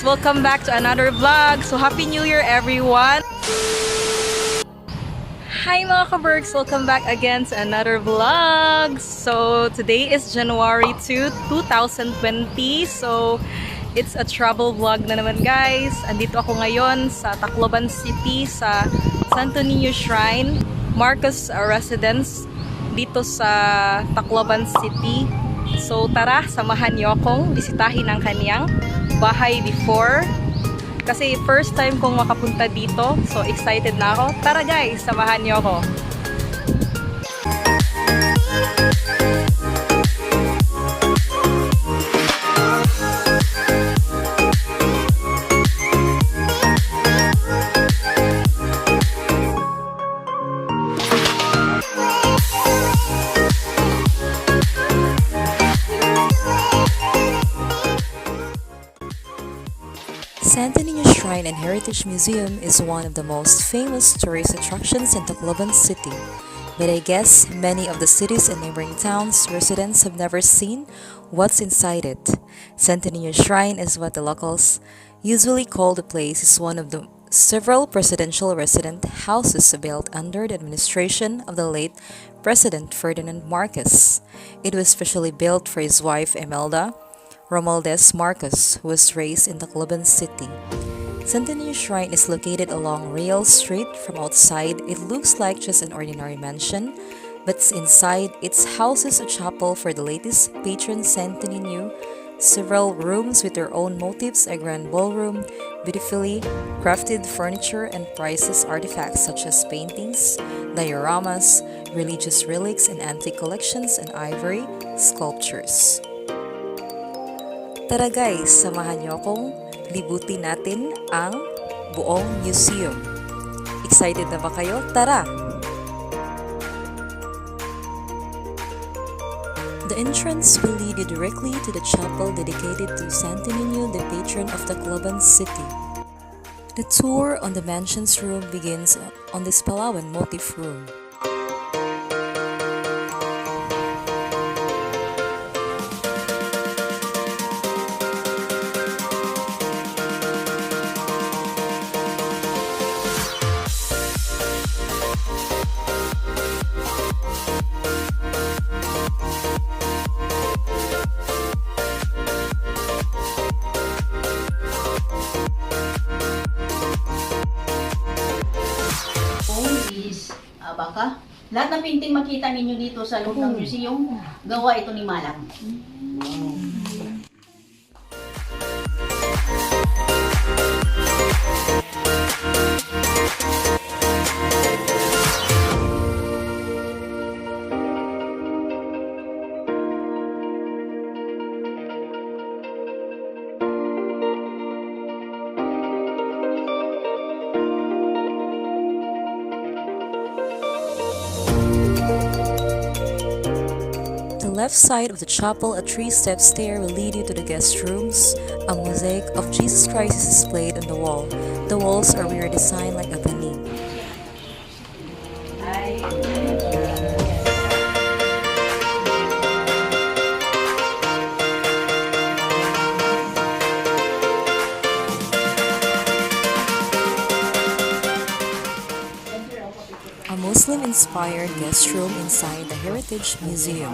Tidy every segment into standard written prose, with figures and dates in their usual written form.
Welcome back to another vlog. So Happy New Year everyone! Hi mga ka-Berks! Welcome back again to another vlog. So today is January 2, 2020. So it's a travel vlog na naman guys. Andito ako ngayon sa Tacloban City sa StoNiño Shrine, Marcos residence dito sa Tacloban City. So tara, samahan niyo akong bisitahin ang kaniyang bahay before. Kasi first time kong makapunta dito. So excited na ako. Tara guys, samahan niyo ako. StoNiño Shrine and Heritage Museum is one of the most famous tourist attractions in Tacloban City. But I guess many of the cities and neighboring towns residents have never seen what's inside it. StoNiño Shrine is what the locals usually call the place is one of the several presidential resident houses built under the administration of the late President Ferdinand Marcos. It was specially built for his wife Imelda Romualdez Marcos, who was raised in Tacloban City. StoNiño Shrine is located along Real Street. From outside, it looks like just an ordinary mansion, but inside, it houses a chapel for the latest patron StoNiño, several rooms with their own motifs, a grand ballroom, beautifully crafted furniture, and priceless artifacts such as paintings, dioramas, religious relics, and antique collections, and ivory sculptures. Tara guys, samahan niyo akong libutin natin ang buong museum. Excited na ba kayo? Tara! The entrance will lead you directly to the chapel dedicated to StoNiño, the patron of Tacloban City. The tour on the mansion's room begins on this Palawan motif room. Baka lahat ng painting makita ninyo dito sa loob ng museum, gawa ito ni Malang. Left side of the chapel, a 3-step stair will lead you to the guest rooms. A mosaic of Jesus Christ is displayed on the wall. The walls are weird designed like a painting. A Muslim-inspired guest room inside the Heritage Museum.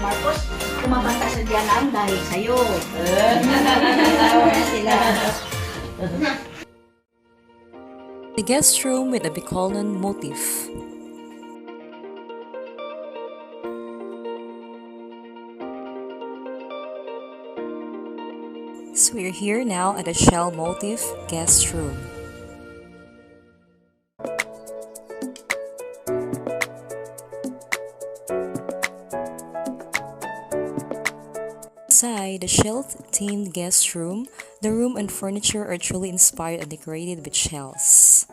Marcos, kumabanta sa diyanan dahil sa'yo. The guest room with a Bicolon motif. So we're here now at a shell motif guest room. Inside the shell-themed guest room, the room and furniture are truly inspired and decorated with shells.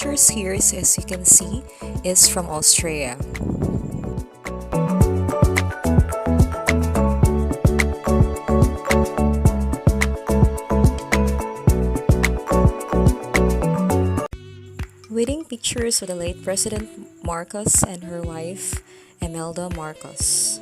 pictures here, as you can see, is from Austria. Wedding pictures of the late President Marcos and her wife, Imelda Marcos.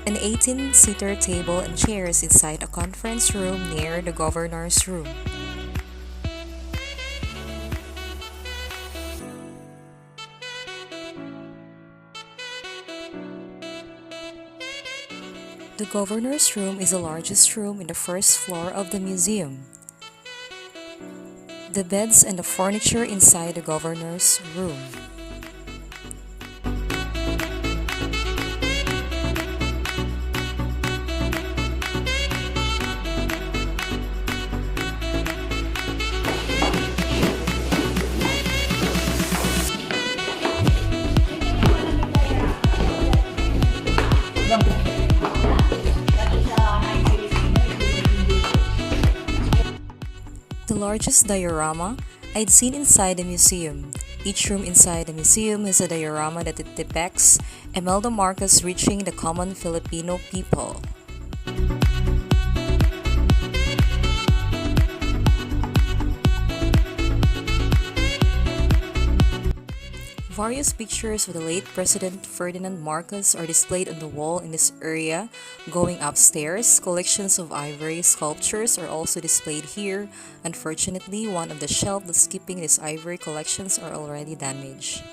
An 18-seater table and chairs inside a conference room near the governor's room. The governor's room is the largest room in the first floor of the museum. The beds and the furniture inside the governor's room. The largest diorama I'd seen inside the museum. Each room inside the museum has a diorama that it depicts Imelda Marcos reaching the common Filipino people. Various pictures of the late President Ferdinand Marcos are displayed on the wall in this area. Going upstairs, collections of ivory sculptures are also displayed here. Unfortunately, one of the shelves that's keeping these ivory collections are already damaged.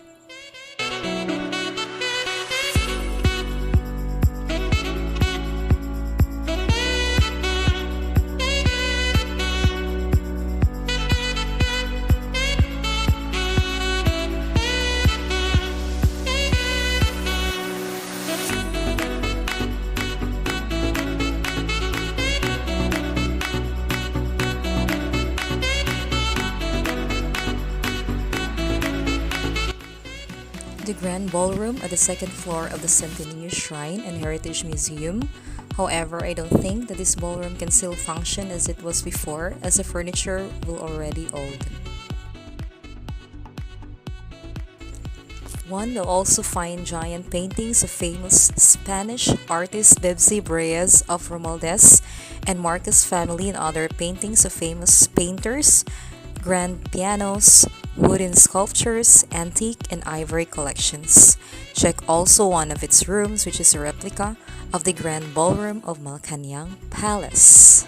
The Grand Ballroom at the second floor of the StoNiño Shrine and Heritage Museum. However, I don't think that this ballroom can still function as it was before, as the furniture will already old. One will also find giant paintings of famous Spanish artist Bebsi Breyes of Romualdez and Marcos family, and other paintings of famous painters, grand pianos, wooden sculptures, antique and ivory collections. Check also one of its rooms, which is a replica of the Grand Ballroom of Malacanang Palace.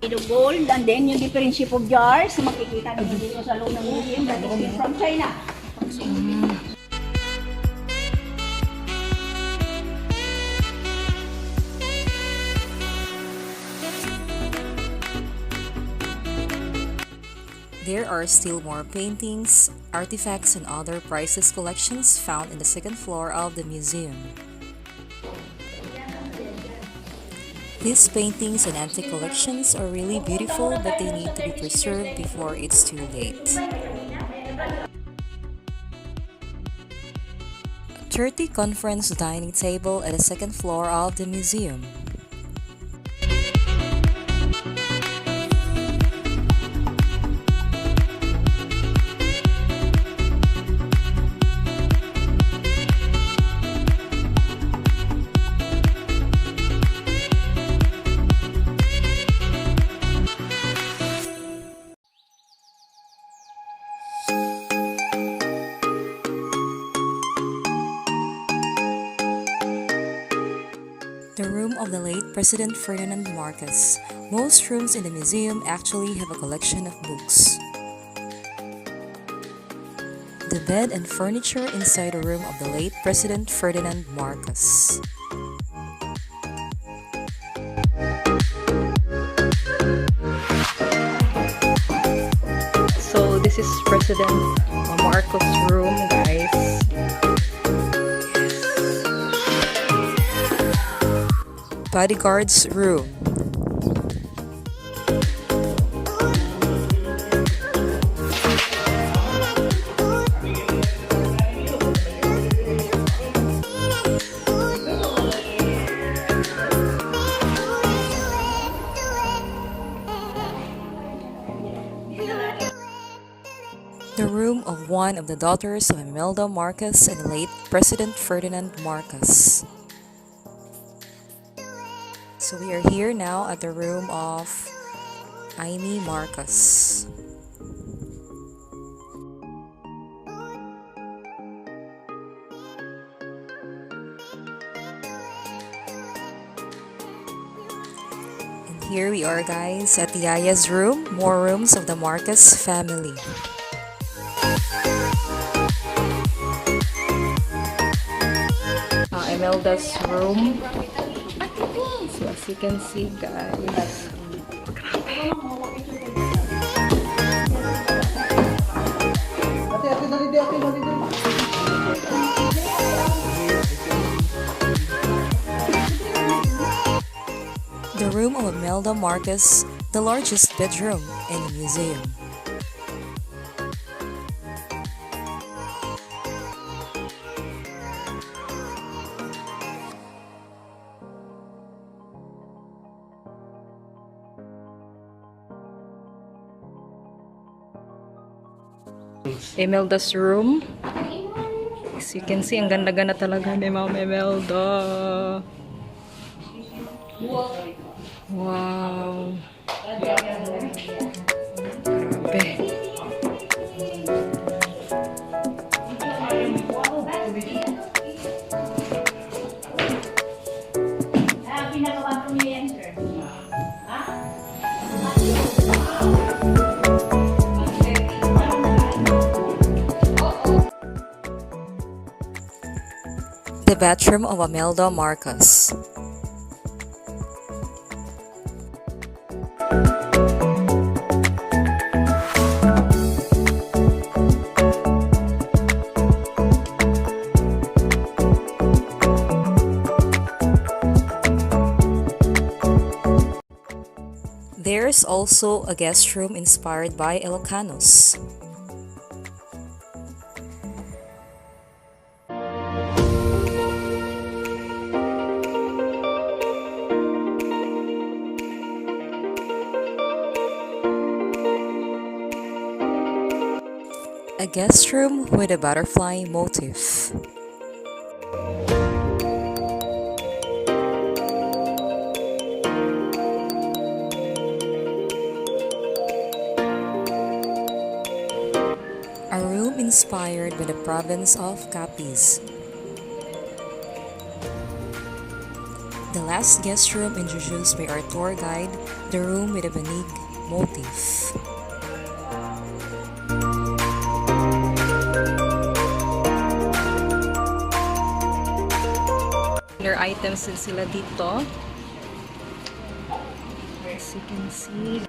The gold, and then yung different shape of jars, makikita naman dito sa loob ng museum, that is from China. There are still more paintings, artifacts, and other priceless collections found in the second floor of the museum. These paintings and antique collections are really beautiful, but they need to be preserved before it's too late. 30 conference dining table at the second floor of the museum. The room of the late President Ferdinand Marcos. Most rooms in the museum actually have a collection of books. The bed and furniture inside the room of the late President Ferdinand Marcos. This is President Marcos' room, guys. Bodyguard's room. The room of one of the daughters of Imelda Marcos and the late President Ferdinand Marcos. So we are here now at the room of Amy Marcos. And here we are, guys, at the Yaya's room, more rooms of the Marcos family. Imelda's room. So as you can see, guys. The room of Imelda Marcos, the largest bedroom in the museum. Imelda's room. As you can see, ang ganda-ganda talaga ni Ma'am Imelda. Wow. Grabe. The bedroom of Imelda Marcos. There's also a guest room inspired by Ilocanos. A guest room with a butterfly motif. A room inspired by the province of Capiz. The last guest room introduced by our tour guide, the room with a banig motif. Their items din sila dito. As you can see.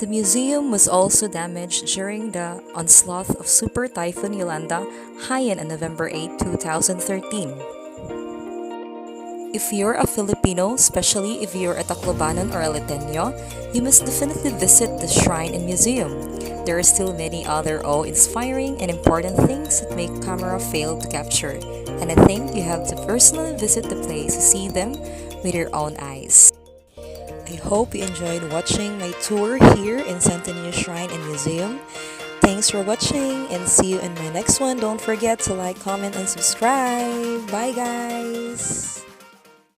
The museum was also damaged during the onslaught of Super Typhoon Yolanda, Haiyan on November 8, 2013. If you're a Filipino, especially if you're a Taclobanan or a Leyteño, you must definitely visit the shrine and museum. There are still many other awe-inspiring and important things that make camera fail to capture, and I think you have to personally visit the place to see them with your own eyes. I hope you enjoyed watching my tour here in StoNiño Shrine and Museum. Thanks for watching and see you in my next one. Don't forget to like, comment, and subscribe. Bye guys!